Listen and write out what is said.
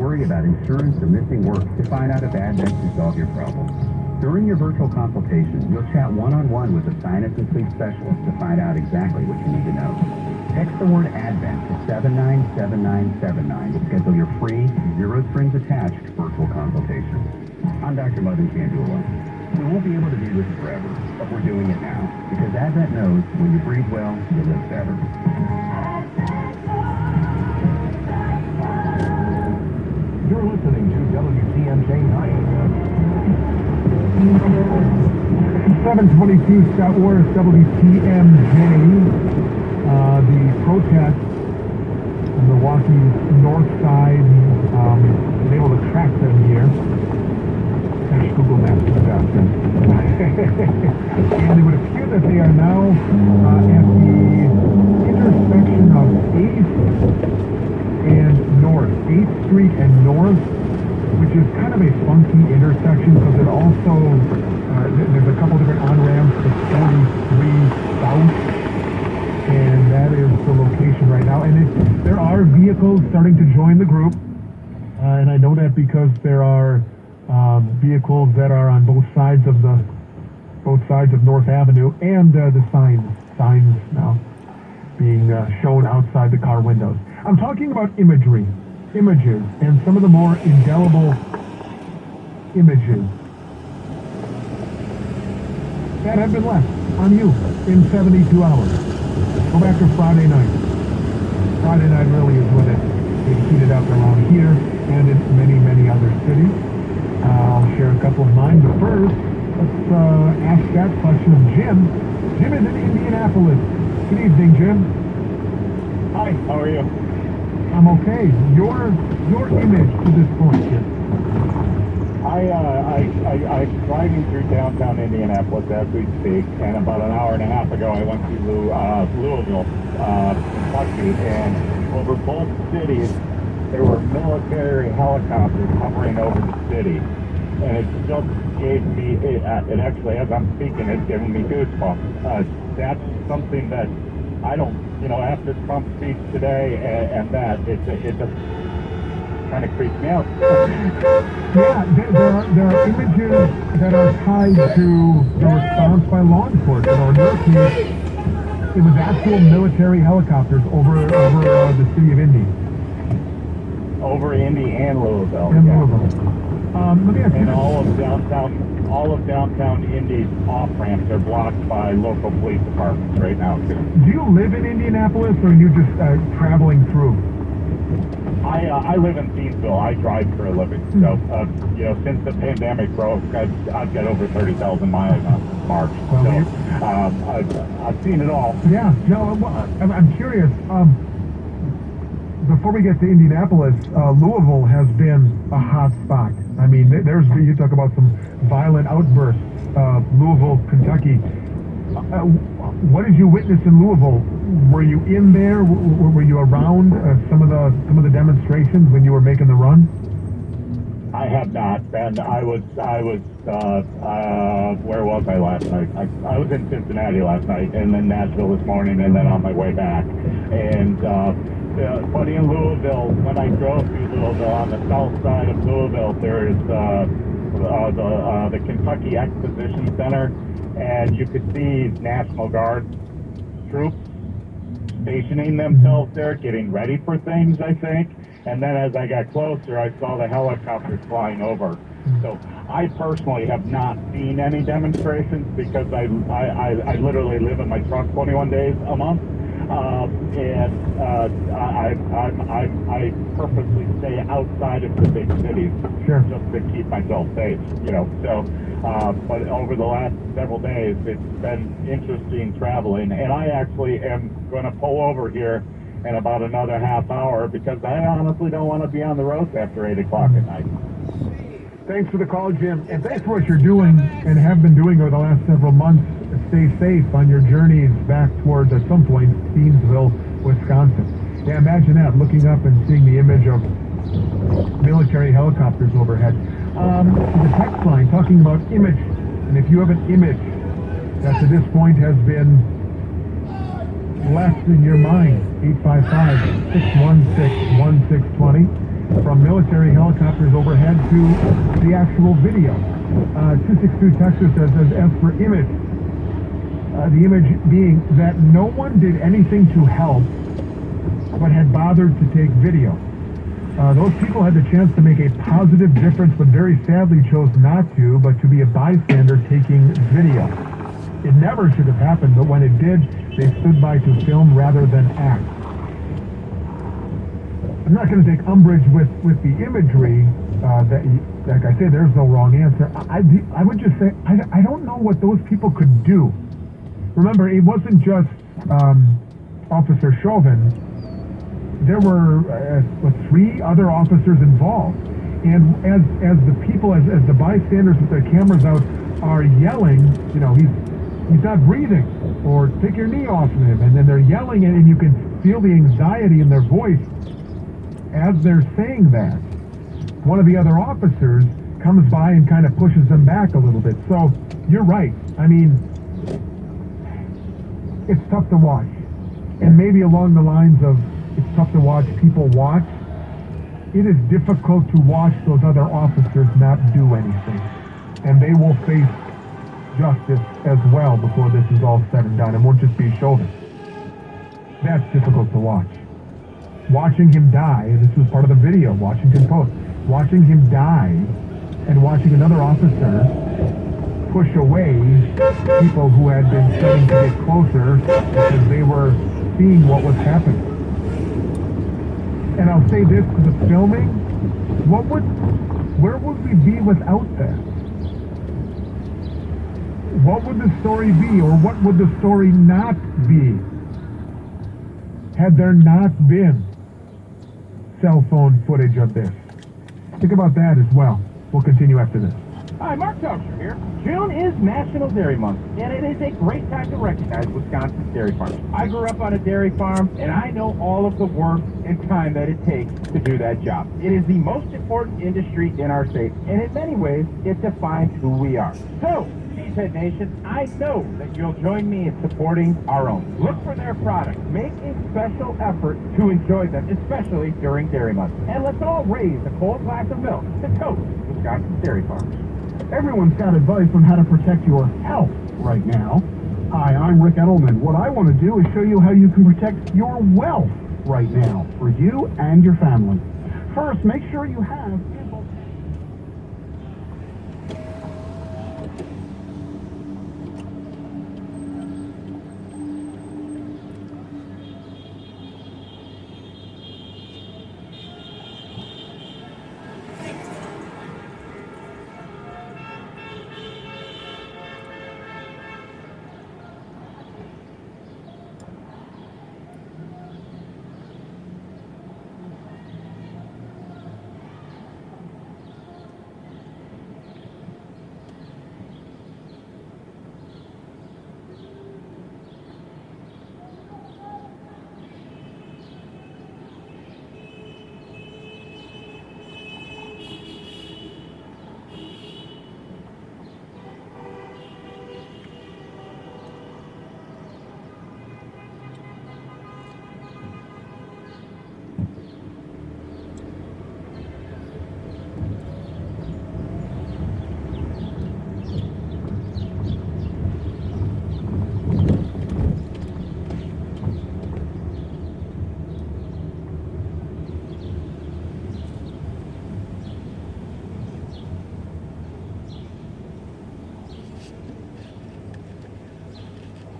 worry about insurance or missing work to find out if Advent can solve your problem. During your virtual consultation, you'll chat one-on-one with a sinus and sleep specialist to find out exactly what you need to know. Text the word Advent to 797979 to schedule your free, zero-strings-attached virtual consultation. I'm Dr. Mudden Candula. We won't be able to do this forever, but we're doing it now, because Advent knows when you breathe well, you live better. You're listening to WTMJ 722 Scott Wars, WTMJ. The protest on the Milwaukee north side, been able to track them here. Gosh, Google Maps is best. And it would appear that they are now at the intersection of 8th and North. 8th Street and North, which is kind of a funky intersection because it also, there's a couple different on-ramps to 43 South, and that is the location right now. And there are vehicles starting to join the group, and I know that because there are vehicles that are on both sides of North Avenue, and the signs now being shown outside the car windows. I'm talking about images, and some of the more indelible images that have been left on you in 72 hours. Go back to Friday night. Friday night really is when it heated up around here and in many, many other cities. I'll share a couple of mine, but first, let's ask that question of Jim. Jim is in Indianapolis. Good evening, Jim. Hi, how are you? I'm okay. Your image to this point, Jim. I'm driving through downtown Indianapolis as we speak, and about an hour and a half ago I went to Louisville, Kentucky, and over both cities there were military helicopters hovering over the city, and it just gave me, it actually, as I'm speaking, it's giving me goosebumps. That's something that I don't, after Trump's speech today and that, it just kind of creeps me out. Yeah, there are images that are tied to the response by law enforcement, or in your case, it was actual military helicopters over the city of Indy. Over Indy and Louisville. And Louisville. Let me ask you. And all of downtown Indy's off-ramps are blocked by local police departments right now, too. Do you live in Indianapolis, or are you just traveling through? I live in Thiensville. I drive for a living. So, since the pandemic broke, I've got over 30,000 miles on March. Well, so, I've seen it all. Yeah. No, I'm curious. Before we get to Indianapolis, Louisville has been a hot spot. I mean, you talk about some violent outbursts. Louisville, Kentucky. What did you witness in Louisville? Were you in there? Were you around some of the demonstrations when you were making the run? I have not, and I was where was I last night? I was in Cincinnati last night, and then Nashville this morning, and then on my way back. And but in Louisville, when I drove through Louisville, on the south side of Louisville, there is the Kentucky Exposition Center, and you could see National Guard troops stationing themselves there, getting ready for things, I think. And then as I got closer, I saw the helicopters flying over. So I personally have not seen any demonstrations because I literally live in my truck 21 days a month. I purposely stay outside of the big cities, sure, just to keep myself safe, So, but over the last several days, it's been interesting traveling, and I actually am going to pull over here in about another half hour because I honestly don't want to be on the roads after 8 o'clock at night. Thanks for the call, Jim, and thanks for what you're doing and have been doing over the last several months. Stay safe on your journeys back towards, at some point, Thiensville, Wisconsin. Yeah, imagine that, looking up and seeing the image of military helicopters overhead. The text line talking about image, and if you have an image that to this point has been left in your mind, 855-616-1620. from military helicopters overhead to the actual video. 262 Texas says, as for image, the image being that no one did anything to help, but had bothered to take video. Those people had the chance to make a positive difference, but very sadly chose not to, but to be a bystander taking video. It never should have happened, but when it did, they stood by to film rather than act. I'm not going to take umbrage with the imagery. Like I say, there's no wrong answer. I would just say, I don't know what those people could do. Remember, it wasn't just Officer Chauvin. There were 3 other officers involved. And as the people, as the bystanders with their cameras out are yelling, you know, he's not breathing, or take your knee off of him, and then they're yelling, and you can feel the anxiety in their voice as they're saying that. One of the other officers comes by and kind of pushes them back a little bit. So you're right. I mean, it's tough to watch. And maybe along the lines of it's tough to watch people watch, it is difficult to watch those other officers not do anything. And they will face justice as well before this is all said and done. It won't just be Chauvin. That's difficult to watch. Watching him die, and this was part of the video, Washington Post, watching him die and watching another officer push away people who had been starting to get closer because they were seeing what was happening. And I'll say this to the filming, where would we be without that? What would the story be, or what would the story not be had there not been cell phone footage of this? Think about that as well. We'll continue after this. Hi, Mark Tauscher here. June is National Dairy Month, and it is a great time to recognize Wisconsin's dairy farmers. I grew up on a dairy farm, and I know all of the work and time that it takes to do that job. It is the most important industry in our state, and in many ways, it defines who we are. So, Cheesehead Nation, I know that you'll join me in supporting our own. Look for their products. Make a special effort to enjoy them, especially during Dairy Month. And let's all raise a cold glass of milk to toast Wisconsin's dairy farmers. Everyone's got advice on how to protect your health right now. Hi, I'm Rick Edelman. What I want to do is show you how you can protect your wealth right now for you and your family. First, make sure you have